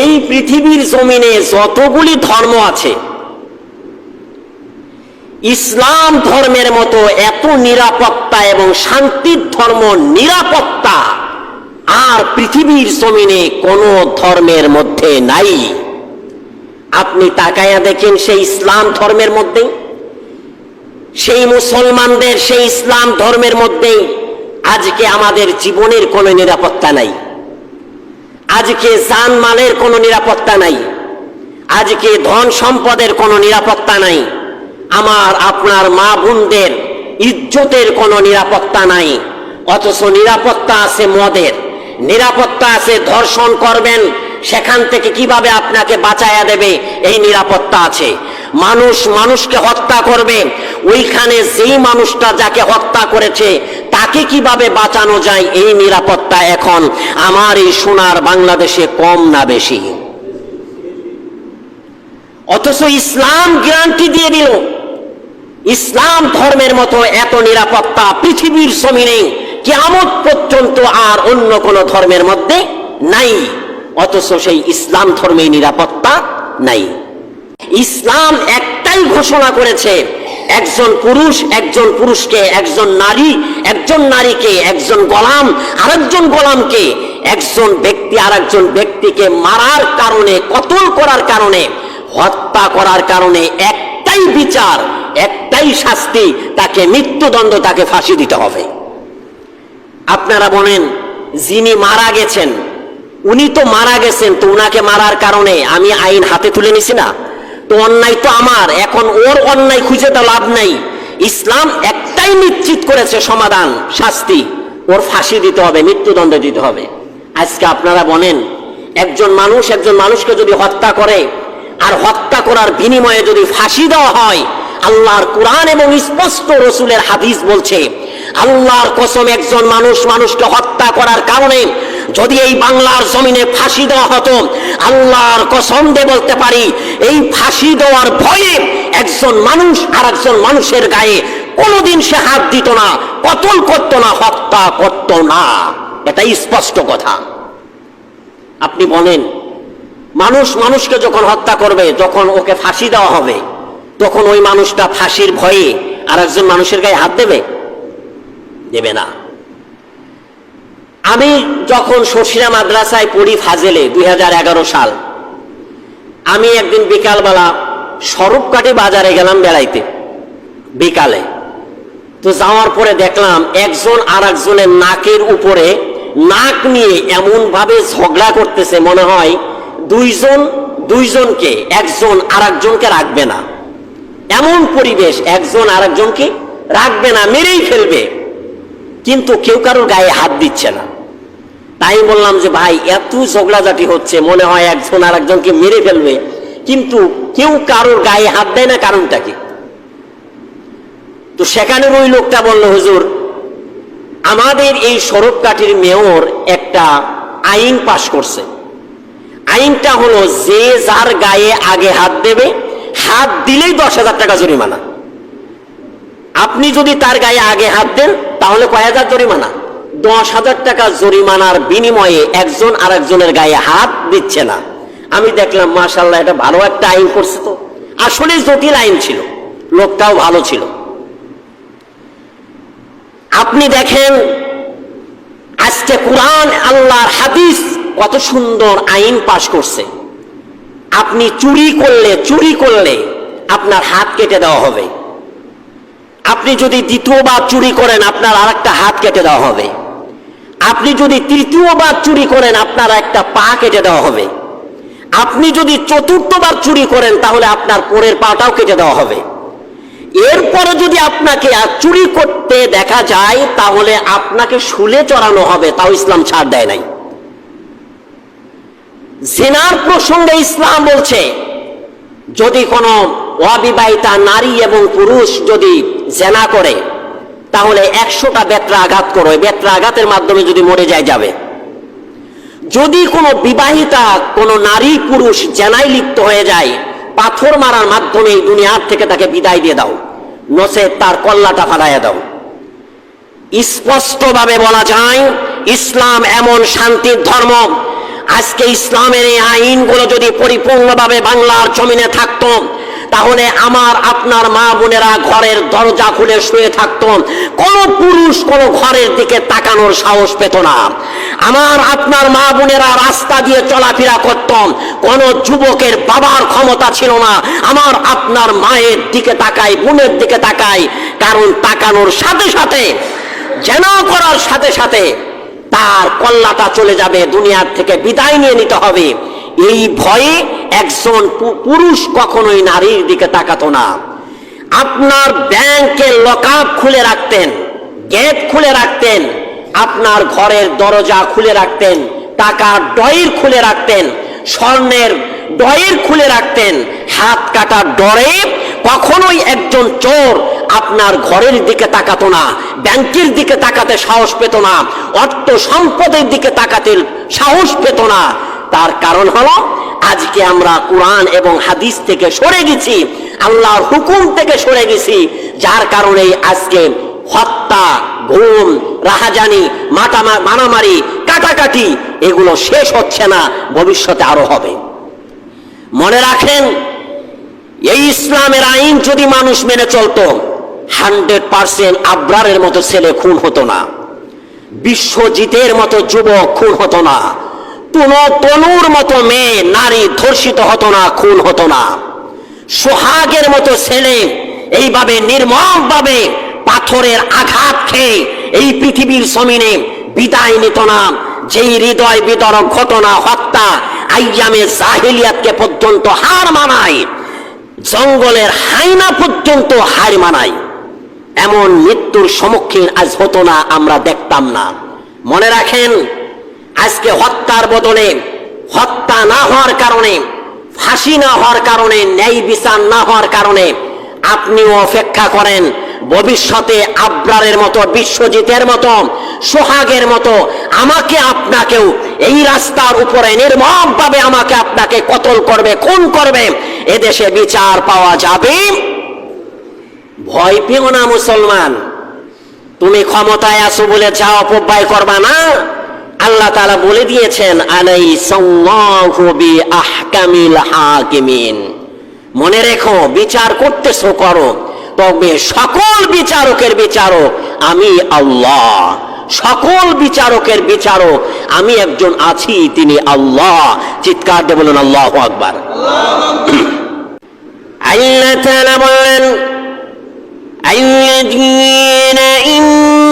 এই পৃথিবীর জমিনে যতগুলি ধর্ম আছে, ইসলাম ধর্মের মতো এত নিরাপত্তা এবং শান্তির ধর্ম, নিরাপত্তা আর পৃথিবীর জমিনে কোনো ধর্মের মধ্যে নাই। আপনি তাকায়া দেখেন সেই ইসলাম ধর্মের মধ্যে, সেই মুসলমানদের সেই ইসলাম ধর্মের মধ্যে আজকে আমাদের জীবনের কোনো নিরাপত্তা নাই, আজকে জানমালের কোনো নিরাপত্তা নাই, আজকে ধন সম্পদের কোনো নিরাপত্তা নাই, আমার আপনার মা বোনদের ইজ্জতের কোনো নিরাপত্তা নাই। অথচ নিরাপত্তা আছে মদের, নিরাপত্তা আছে ধর্ষণ করবেন সেখান থেকে কিভাবে আপনাকে বাঁচায়া দেবে এই নিরাপত্তা আছে। মানুষ মানুষকে হত্যা করবে, ওইখানে যেই মানুষটা যাকে হত্যা করেছে তাকে কিভাবে বাঁচানো যায় এই নিরাপত্তা এখন আমার এই সোনার বাংলাদেশে কম না বেশি। অথচ ইসলাম গ্যারান্টি দিয়ে দিল, ইসলাম ধর্মের মতো এত নিরাপত্তা পৃথিবীর জমিনে কিয়ামত পর্যন্ত আর অন্য কোন ধর্মের মধ্যে নাই। অথচ সেই ইসলাম ধর্মে নিরাপত্তা নাই। ইসলাম একটাই ঘোষণা করেছে, একজন পুরুষ একজন পুরুষকে, একজন নারী একজন নারীকে, একজন গোলাম আরেকজন গোলামকে, একজন ব্যক্তি আরেকজন ব্যক্তিকে মারার কারণে, কতল করার কারণে, হত্যা করার কারণে একটাই বিচার, একটাই শাস্তি, তাকে মৃত্যুদণ্ড, তাকে ফাঁসি দিতে হবে। আপনারা বলেন যিনি মারা গেছেন, উনি তো মারা গেছেন, তো উনাকে মারার কারণে আমি আইন হাতে তুলে নিছি না, তো অন্যায় তো আমার, এখন ওর অন্যায় খুঁজে তো লাভ নাই। ইসলাম একটাই নিশ্চিত করেছে সমাধান, শাস্তি, ওর ফাঁসি দিতে হবে, মৃত্যুদণ্ড দিতে হবে। আজকে আপনারা বলেন একজন মানুষকে যদি হত্যা করে আর হত্যা করার বিনিময়ে যদি ফাঁসি দেওয়া হয়, আল্লাহর কোরআন এবং স্পষ্ট রসুলের হাদিস বলছে, আল্লাহর কসম একজন মানুষকে হত্যা করার কারণে যদি এই বাংলার জমিনে ফাঁসি দেওয়া হতো, আল্লাহর কসম দিয়ে বলতে পারি এই ফাঁসি দেওয়ার ভয়ে একজন মানুষ আর একজন মানুষের গায়ে কোনোদিন সে হাত দিত না, কতল করত না, হত্যা করত না। এটাই স্পষ্ট কথা। আপনি বলেন মানুষকে যখন হত্যা করবে, যখন ওকে ফাঁসি দেওয়া হবে, তখন ওই মানুষটা ফাঁসির ভয়ে আর একজন মানুষের গায়ে হাত দেবে? দেবে না। আমি যখন শর্ষিরা মাদ্রাসায় পড়ি ফাজেলে 2011 সাল, আমি একদিন বিকালবেলা সরবকাঠি বাজারে গেলাম বেড়াইতে বিকালে। তো যাওয়ার পরে দেখলাম একজন আর একজনের নাকের উপরে নাক নিয়ে এমন ভাবে ঝগড়া করতেছে, মনে হয় দুইজনকে একজন আর একজনকে রাখবে না, এমন পরিবেশ, একজন আর একজনকে রাখবে না, মেরেই ফেলবে, কিন্তু কেউ কারোর গায়ে হাত দিচ্ছে না। তাই বললাম যে ভাই এত ঝগড়াঝাটি হচ্ছে, মনে হয় একজন আর একজনকে মেরে ফেলবে, কিন্তু কেউ কারোর গায়ে হাত দেয় না, কারণটা কি? তো সেখানে ওই লোকটা বলল, হুজুর আমাদের এই সরবকাঠির মেয়র একটা আইন পাশ করছে, আইনটা হলো যে যার গায়ে আগে হাত দেবে, হাত দিলেই 10,000 টাকা জরিমানা। আপনি যদি তার গায়ে আগে হাত দেন তাহলে কয় হাজার জরিমানা? 10,000 টাকা জরিমানার বিনিময়ে একজন আর একজনের গায়ে হাত দিচ্ছে না। আমি দেখলাম মাশাআল্লাহ, এটা ভালো একটা আইন করছে। তো আসলে জটিল আইন ছিল, লোকটাও ভালো ছিল। আপনি দেখেন আজকে কোরআন আল্লাহর হাদিস কত সুন্দর আইন পাশ করছে। আপনি চুরি করলে আপনার হাত কেটে দেওয়া হবে। আপনি যদি দ্বিতীয়বার চুরি করেন আপনার আরেকটা হাত কেটে দেওয়া হবে। আপনি যদি তৃতীয়বার চুরি করেন আপনার একটা পা কেটে দেওয়া হবে। আপনি যদি চতুর্থবার চুরি করেন তাহলে আপনার পরের পাটাও কেটে দেওয়া হবে। এরপরে যদি আপনাকে চুরি করতে দেখা যায় তাহলে আপনাকে শুলে চড়ানো হবে, তাও ইসলাম ছাড় দেয় নাই। জিনার প্রসঙ্গে ইসলাম বলছে, যদি কোনো অবিবাহিতা নারী এবং পুরুষ যদি জিনা করে তাহলে 100টা বেত্রা আঘাত করো, বেত্রা আঘাতের মাধ্যমে যদি মরে যায় যাবে। যদি কোনো বিবাহিতা কোনো নারী পুরুষ জিনায় লিপ্ত হয়ে যায়, পাথর মারার মাধ্যমে দুনিয়ার থেকে তাকে বিদায় দিয়ে দাও, নচেৎ তার কল্লাটা ফালাইয়া দাও। স্পষ্টভাবে বলা যায় ইসলাম এমন শান্তির ধর্ম, আজকে ইসলামের এই আইনগুলো যদি পরিপূর্ণভাবে বাংলার জমিনে থাকতো, তাহলে আমার আপনার মা বোনেরা ঘরের দরজা খুলে শুয়ে থাকতো, কোন পুরুষ কোন ঘরের দিকে তাকানোর সাহস পেত না। আমার আপনার মা বোনেরা রাস্তা দিয়ে চলাফেরা করত, কোন যুবকের বাবার ক্ষমতা ছিল না আমার আপনার মায়ের দিকে তাকায়, বোনের দিকে তাকায়, কারণ তাকানোর সাথে সাথে যেন করার সাথে সাথে তার কল্লাটা চলে যাবে, দুনিয়ার থেকে বিদায় নিয়ে নিতে হবে। এই ভয়ে একজন পুরুষ কখনোই নারীর দিকে তাকাতো না। আপনার ব্যাংকে লকআপ খুলে রাখতেন, গেট খুলে রাখতেন, আপনার ঘরের দরজা খুলে রাখতেন, টাকার ডয়ের খুলে রাখতেন, স্বর্ণের ডয়ের খুলে রাখতেন। হাত কাটার ডরে কখনোই একজন চোর আপনার ঘরের দিকে তাকাতো না, ব্যাংকের দিকে তাকাতে সাহস পেত না, অর্থ সম্পদের দিকে তাকাতে সাহস পেত না। তার কারণ হলো আজকে আমরা কোরআন এবং হাদিস থেকে সরে গেছি, আল্লাহর হুকুম থেকে সরে গেছি, যার কারণে আজকে হত্যা, গুম, রাহাজানি, মারামারি, কাটাকাটি এগুলো শেষ হচ্ছে না, ভবিষ্যতে আরো হবে। মনে রাখেন, এই ইসলামের আইন যদি মানুষ মেনে চলতো 100% আবরারের মতো ছেলে খুন হতো না, বিশ্বজিতের মতো যুবক খুন হতো না, তনুর মতো মেয়ে নারী ধর্ষিত হতো না, খুন হতো না, সোহাগের মতো ছেলে এইভাবে নির্মমভাবে পাথরের আঘাত খেয়ে এই পৃথিবীর জমিনে বিদায় নিত না। যেই হৃদয় বিতরক ঘটনা, হত্যা আইয়ামে জাহিলিয়াতকে পর্যন্ত হার মানায়, জঙ্গলের হাইনা পর্যন্ত হার মানায়, এমন মৃত্যুর সম্মুখীন আজ হতো না, আমরা দেখতাম না। মনে রাখেন, আজকে হত্যার বদলে হত্যা না হওয়ার কারণে, ফাঁসি না হওয়ার কারণে, ন্যায় বিচার না হওয়ার কারণে আপনিও অপেক্ষা করেন ভবিষ্যতে আবরারের মতো, বিশ্বজিতের মতো, সোহাগের মতো আমাকে আপনাকেও এই রাস্তার উপরে নির্মমভাবে আমাকে আপনাকে কতল করবে, খুন করবে, এদেশে বিচার পাওয়া যাবে। ভয় পেও না মুসলমান, তুমি ক্ষমতায় আছো বলে যা অপব্যয় করবা না। আল্লাহ তাআলা বলে দিয়েছেন, আলাইসাল্লাহু বিআহকামিল হাকিমিন। মনে রেখো, বিচার করতেছো করো, তবে সকল বিচারকের বিচারক আমি আল্লাহ, সকল বিচারকের বিচারক আমি একজন আছি, তিনি আল্লাহ। চিৎকার দিয়ে বলুন আল্লাহু আকবার। আল্লাহ তাআলা বলেন, الذين إن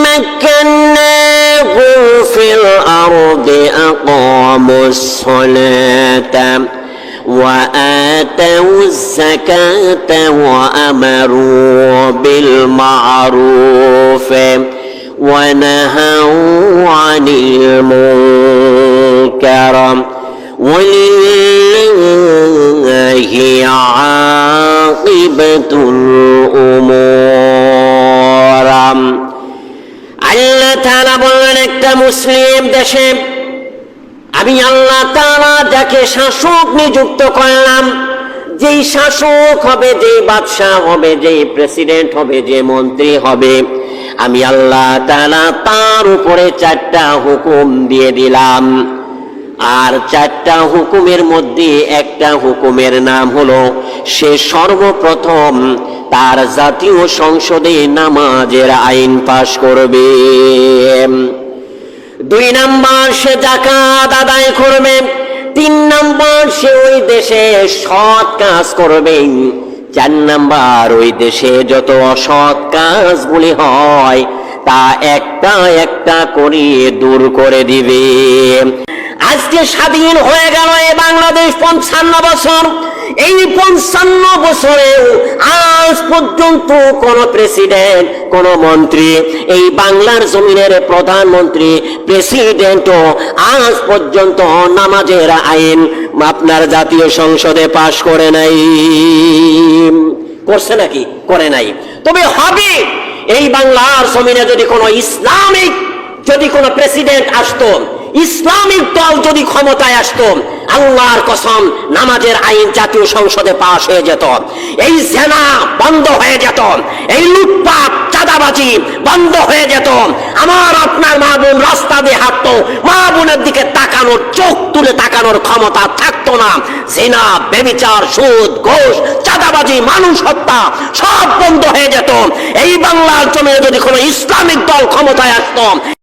مكناهم في الأرض أقاموا الصلاة وآتوا الزكاة وأمروا بالمعروف ونهوا عن المنكر ولله عاقبة الأمور। আল্লাহ তাআলা বলেন, একটা মুসলিম দেশে আমি আল্লাহ তাআলা যাকে শাসক নিযুক্ত করলাম, যেই শাসক হবে, যেই বাদশাহ হবে, যেই প্রেসিডেন্ট হবে, যে মন্ত্রী হবে, আমি আল্লাহ তাআলা তার উপরে 4টা হুকুম দিয়ে দিলাম। আর 4টা হুকুমের মধ্যে একটা হুকুমের নাম হলো, সে সর্বপ্রথম তার জাতীয় সংসদে নামাজের আইন পাশ করবে। 2 নাম্বার, সে যাকাত আদায় করবে। 3 নাম্বার, সে ওই দেশে সৎ কাজ করবে। 4 নাম্বার, ওই দেশে যত অসৎ কাজগুলি হয় তা একটা একটা করে দূর করে দিবে। আজকে স্বাধীন হয়ে গেল এই বাংলাদেশ 55 বছর। এই 55 বছরেও আজ পর্যন্ত কোন প্রেসিডেন্ট, কোন মন্ত্রী, এই বাংলার জমিনের প্রধানমন্ত্রী, প্রেসিডেন্টও আজ পর্যন্ত নামাজের আইন আপনার জাতীয় সংসদে পাশ করে নাই। করছে নাকি? করে নাই। তবে হবে, এই বাংলার জমিনে যদি কোনো ইসলামিক, যদি কোনো প্রেসিডেন্ট আসতো, ইসলামিক দল যদি ক্ষমতায় আসতো, আল্লাহর কসম নামাজের আইন জাতীয় সংসদে পাশ হয়ে যেত, এই জেনা বন্ধ হয়ে যেত, এই লুটপাট চাঁদাবাজি বন্ধ হয়ে যেত, আমার আপনার মা বোন রাস্তা দিয়ে হাঁটতো, মা বোনের দিকে তাকানোর, চোখ তুলে তাকানোর ক্ষমতা থাকতো না। জিনা, ব্যভিচার, সুদ, ঘুষ, চাঁদাবাজি, মানুষ হত্যা সব বন্ধ হয়ে যেত। এই বাংলার জমিনে যদি কোনো ইসলামিক দল ক্ষমতায় আসতো,